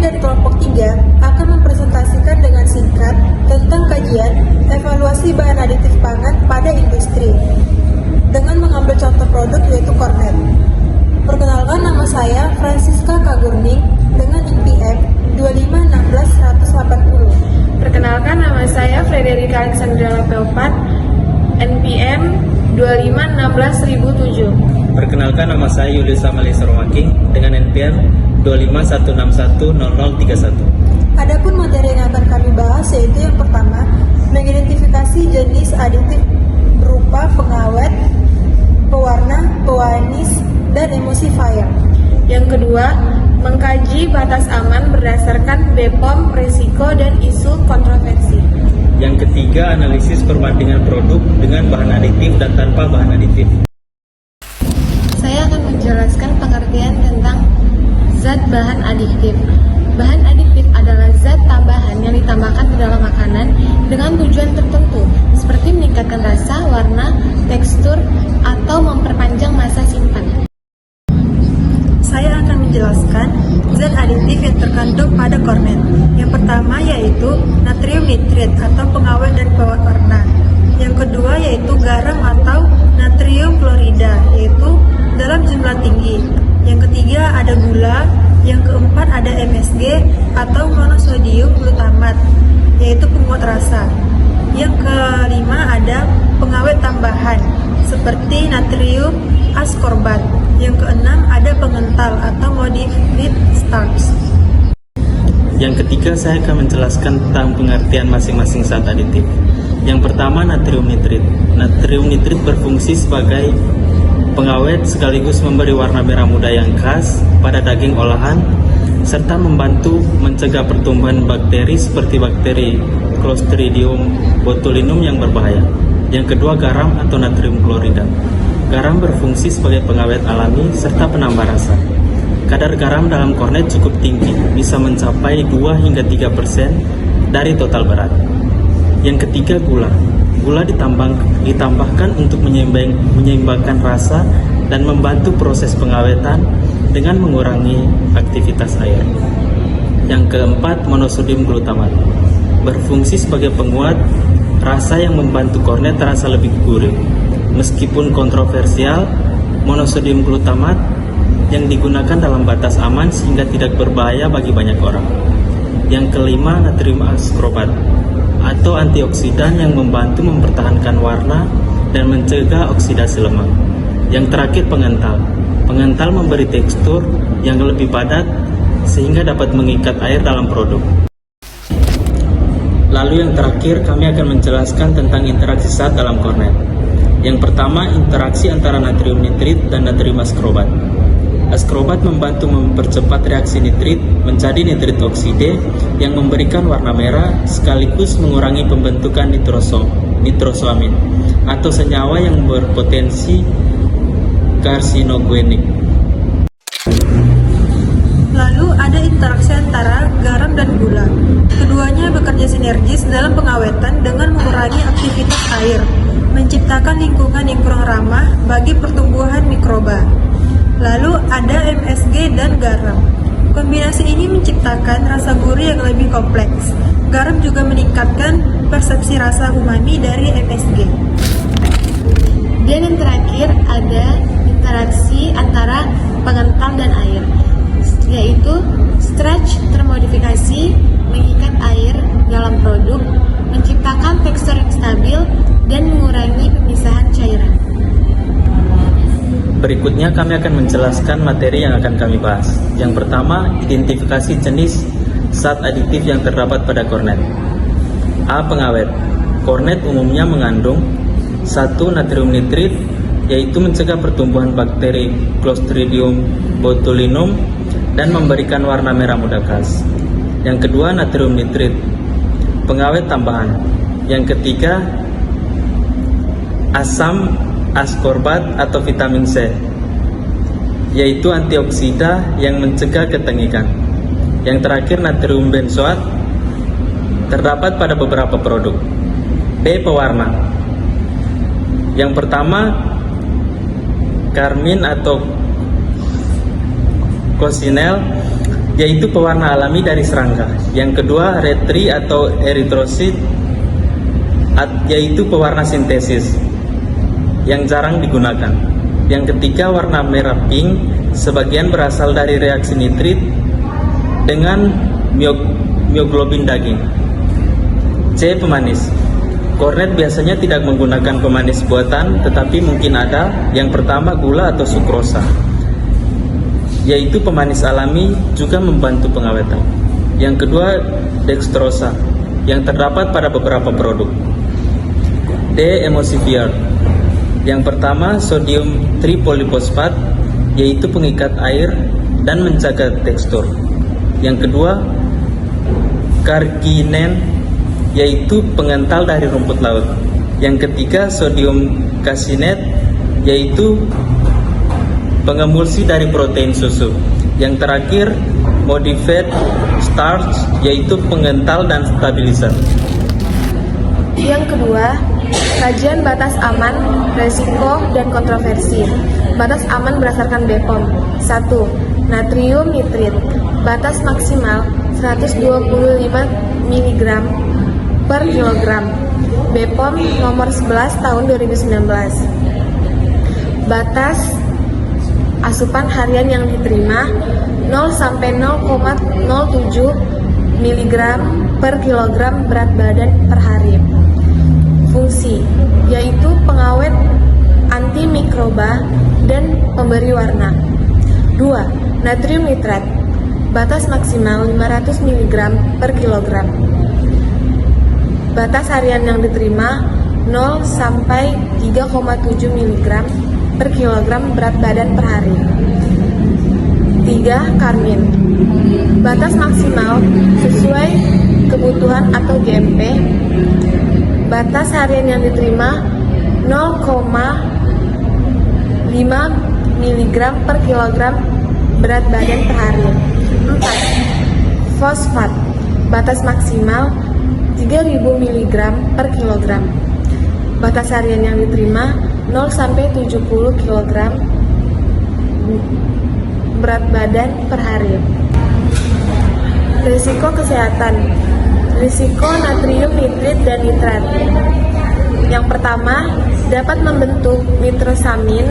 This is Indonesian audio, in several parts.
dari kelompok 3 akan mempresentasikan dengan singkat tentang kajian evaluasi bahan aditif pangan pada industri dengan mengambil contoh produk yaitu kornet. Perkenalkan, nama saya Francisca Kagurning dengan NPM 2516180. Perkenalkan, nama saya Frederika Alexandra Pelpat, NPM 2516007. Perkenalkan, nama saya Yulius Amalia Soromaking dengan NPM 251610031. Adapun materi yang akan kami bahas yaitu yang pertama, mengidentifikasi jenis aditif berupa pengawet, pewarna, pewanis, dan emulsifier. Yang kedua, mengkaji batas aman berdasarkan BPOM, risiko, dan isu kontroversi. Yang ketiga, analisis perbandingan produk dengan bahan aditif dan tanpa bahan aditif. Saya akan menjelaskan pengertian tentang zat bahan aditif. Bahan aditif adalah zat tambahan yang ditambahkan ke dalam makanan dengan tujuan tertentu, seperti meningkatkan rasa, warna, tekstur, atau memperpanjang masa simpan. Saya akan menjelaskan zat aditif yang terkandung pada kornet. Yang pertama yaitu natrium nitrit atau pengawet dan pewarna. Yang kedua yaitu garam atau natrium klorida, yaitu dalam jumlah tinggi. Yang ketiga ada gula. Yang keempat ada MSG atau monosodium glutamat, yaitu penguat rasa. Yang kelima ada pengawet tambahan seperti natrium askorbat. Yang keenam ada pengental atau modified starch. Yang ketiga, saya akan menjelaskan tentang pengertian masing-masing zat aditif. Yang pertama, natrium nitrit. Natrium nitrit berfungsi sebagai pengawet sekaligus memberi warna merah muda yang khas pada daging olahan, serta membantu mencegah pertumbuhan bakteri seperti bakteri Clostridium botulinum yang berbahaya. Yang kedua, garam atau natrium klorida. Garam berfungsi sebagai pengawet alami serta penambah rasa. Kadar garam dalam kornet cukup tinggi, bisa mencapai 2 hingga 3% dari total berat. Yang ketiga, gula. Gula ditambahkan untuk menyeimbangkan rasa dan membantu proses pengawetan dengan mengurangi aktivitas air. Yang keempat, monosodium glutamat. Berfungsi sebagai penguat rasa yang membantu kornet terasa lebih gurih. Meskipun kontroversial, monosodium glutamat yang digunakan dalam batas aman sehingga tidak berbahaya bagi banyak orang. Yang kelima, natrium askorbat atau antioksidan yang membantu mempertahankan warna dan mencegah oksidasi lemak. Yang terakhir, pengental. Pengental memberi tekstur yang lebih padat sehingga dapat mengikat air dalam produk. Lalu yang terakhir, kami akan menjelaskan tentang interaksi zat dalam kornet. Yang pertama, interaksi antara natrium nitrit dan natrium askorbat. Askorbat membantu mempercepat reaksi nitrit menjadi nitrit oksida yang memberikan warna merah sekaligus mengurangi pembentukan nitrosamin atau senyawa yang berpotensi karsinogenik. Lalu ada interaksi antara garam dan gula. Keduanya bekerja sinergis dalam pengawetan dengan mengurangi aktivitas air, menciptakan lingkungan yang kurang ramah bagi pertumbuhan mikroba. Lalu ada MSG dan garam. Kombinasi ini menciptakan rasa gurih yang lebih kompleks. Garam juga meningkatkan persepsi rasa umami dari MSG. Dan yang terakhir ada interaksi antara pengental dan air, yaitu stretch termodifikasi mengikat air dalam produk, menciptakan tekstur yang stabil, dan mengurangi pemisahan cairan. Berikutnya kami akan menjelaskan materi yang akan kami bahas. Yang pertama, identifikasi jenis zat aditif yang terdapat pada kornet. A. Pengawet. Kornet umumnya mengandung 1. Natrium nitrit, yaitu mencegah pertumbuhan bakteri Clostridium botulinum dan memberikan warna merah muda khas. Yang kedua, natrium nitrit, pengawet tambahan. Yang ketiga, asam askorbat atau vitamin C, yaitu antioksida yang mencegah ketengikan. Yang terakhir, natrium benzoat, terdapat pada beberapa produk. B. Pewarna. Yang pertama, karmin atau cochineal yaitu pewarna alami dari serangga. Yang kedua, retri atau eritrosit, yaitu pewarna sintesis yang jarang digunakan. Yang ketiga, warna merah pink, sebagian berasal dari reaksi nitrit dengan mioglobin daging. C. Pemanis. Kornet biasanya tidak menggunakan pemanis buatan, tetapi mungkin ada. Yang pertama, gula atau sukrosa, yaitu pemanis alami, juga membantu pengawetan. Yang kedua, dextrosa, yang terdapat pada beberapa produk. D. Emulsifier. Yang pertama, sodium tripolifosfat, yaitu pengikat air dan menjaga tekstur. Yang kedua, karkinen, yaitu pengental dari rumput laut. Yang ketiga, sodium kasinet, yaitu pengemulsi dari protein susu. Yang terakhir, modified starch, yaitu pengental dan stabilizer. Yang kedua, kajian batas aman, resiko, dan kontroversi. Batas aman berdasarkan BPOM. 1. Natrium nitrit. Batas maksimal 125 mg per kilogram. BPOM nomor 11 tahun 2019. Batas asupan harian yang diterima 0 sampai 0,07 mg per kilogram berat badan per hari. Fungsi, yaitu pengawet antimikroba dan pemberi warna. 2. Natrium nitrat. Batas maksimal 500 mg per kilogram. Batas harian yang diterima 0 sampai 3,7 mg per kilogram berat badan per hari. 3. Karmin. Batas maksimal sesuai kebutuhan atau GMP. Batas harian yang diterima 0,5 mg per kilogram berat badan per hari. 4. Fosfat. Batas maksimal 3000 mg per kilogram. Batas harian yang diterima 0 sampai 70 kg berat badan per hari. Risiko kesehatan. Risiko natrium nitrit dan nitrat. Yang pertama, dapat membentuk nitrosamin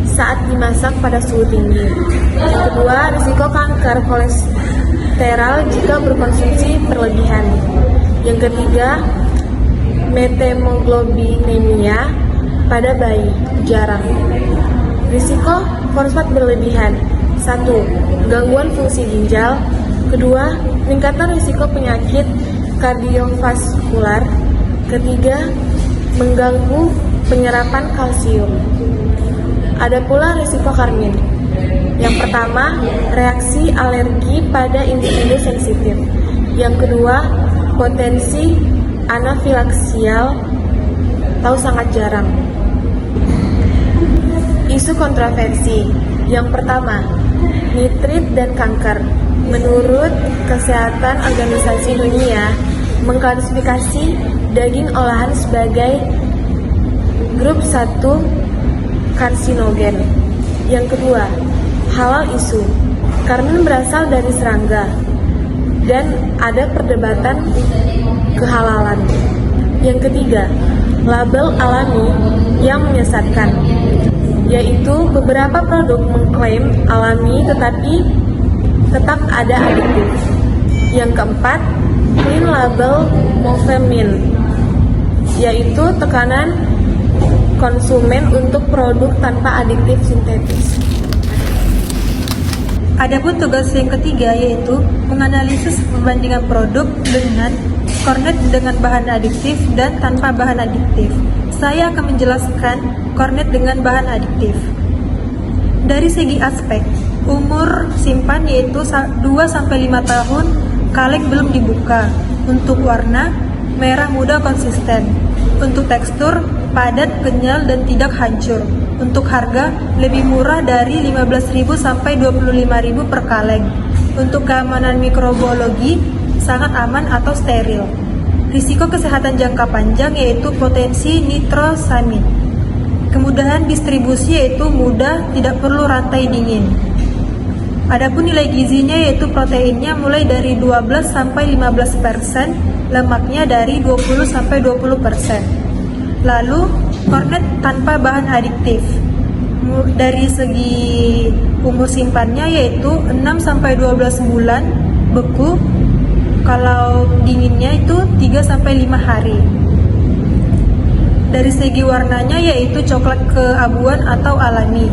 saat dimasak pada suhu tinggi. Yang kedua, risiko kanker kolesterol jika berkonsumsi berlebihan. Yang ketiga, metemoglobinemia pada bayi, jarang. Risiko fosfat berlebihan. 1. Gangguan fungsi ginjal. Kedua, peningkatan risiko penyakit kardiovaskular. Ketiga, mengganggu penyerapan kalsium. Ada pula risiko karmin. Yang pertama, reaksi alergi pada individu sensitif. Yang kedua, potensi anafilaksial atau sangat jarang. Isu kontroversi. Yang pertama, nitrit dan kanker. Menurut Kesehatan Organisasi Dunia, mengklasifikasi daging olahan sebagai grup 1 karsinogen. Yang kedua, halal isu. Karmin berasal dari serangga dan ada perdebatan kehalalan. Yang ketiga, label alami yang menyesatkan, yaitu beberapa produk mengklaim alami tetapi tetap ada adiktif. Yang keempat, clean label movement, yaitu tekanan konsumen untuk produk tanpa adiktif sintetis. Adapun tugas yang ketiga yaitu menganalisis perbandingan produk dengan kornet dengan bahan adiktif dan tanpa bahan adiktif. Saya akan menjelaskan kornet dengan bahan adiktif. Dari segi aspek, umur simpan yaitu 2-5 tahun, kaleng belum dibuka. Untuk warna, merah muda konsisten. Untuk tekstur, padat, kenyal, dan tidak hancur. Untuk harga, lebih murah dari 15.000 sampai 25.000 per kaleng. Untuk keamanan mikrobiologi, sangat aman atau steril. Risiko kesehatan jangka panjang yaitu potensi nitrosamin. Kemudahan distribusi yaitu mudah, tidak perlu rantai dingin. Adapun nilai gizinya yaitu proteinnya mulai dari 12 sampai 15%, lemaknya dari 20 sampai 20%. Lalu kornet tanpa bahan adiktif. Dari segi umur simpannya yaitu 6 sampai 12 bulan beku. Kalau dinginnya itu 3 sampai 5 hari. Dari segi warnanya yaitu coklat keabuan atau alami.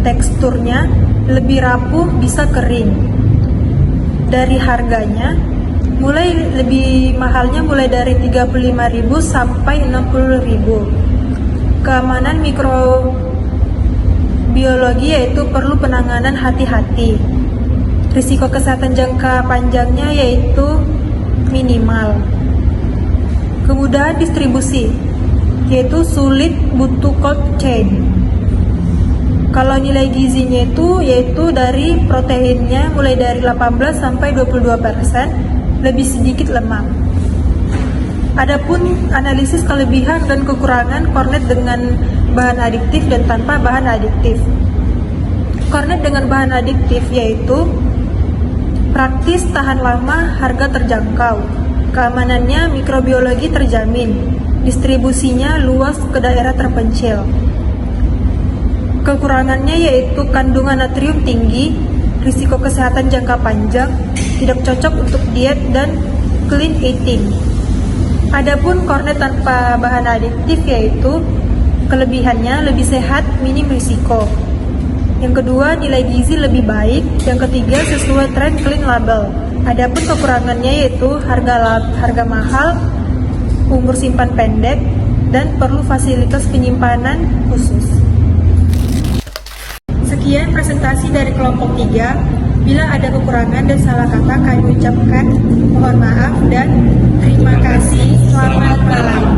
Teksturnya lebih rapuh, bisa kering. Dari harganya mulai lebih mahalnya mulai dari 35.000 sampai 60.000. Keamanan mikrobiologi yaitu perlu penanganan hati-hati. Risiko kesehatan jangka panjangnya yaitu minimal. Kemudahan distribusi yaitu sulit, butuh cold chain. Kalau nilai gizinya itu yaitu dari proteinnya mulai dari 18 sampai 22%, lebih sedikit lemak. Adapun analisis kelebihan dan kekurangan kornet dengan bahan adiktif dan tanpa bahan adiktif. Kornet dengan bahan adiktif yaitu praktis, tahan lama, harga terjangkau. Keamanannya mikrobiologi terjamin. Distribusinya luas ke daerah terpencil. Kekurangannya yaitu kandungan natrium tinggi, risiko kesehatan jangka panjang, tidak cocok untuk diet dan clean eating. Adapun kornet tanpa bahan adiktif yaitu kelebihannya lebih sehat, minim risiko. Yang kedua, nilai gizi lebih baik. Yang ketiga, sesuai tren clean label. Adapun kekurangannya yaitu harga mahal, umur simpan pendek, dan perlu fasilitas penyimpanan khusus. Sekian presentasi dari kelompok 3. Bila ada kekurangan dan salah kata kami ucapkan mohon maaf dan terima kasih. Selamat malam.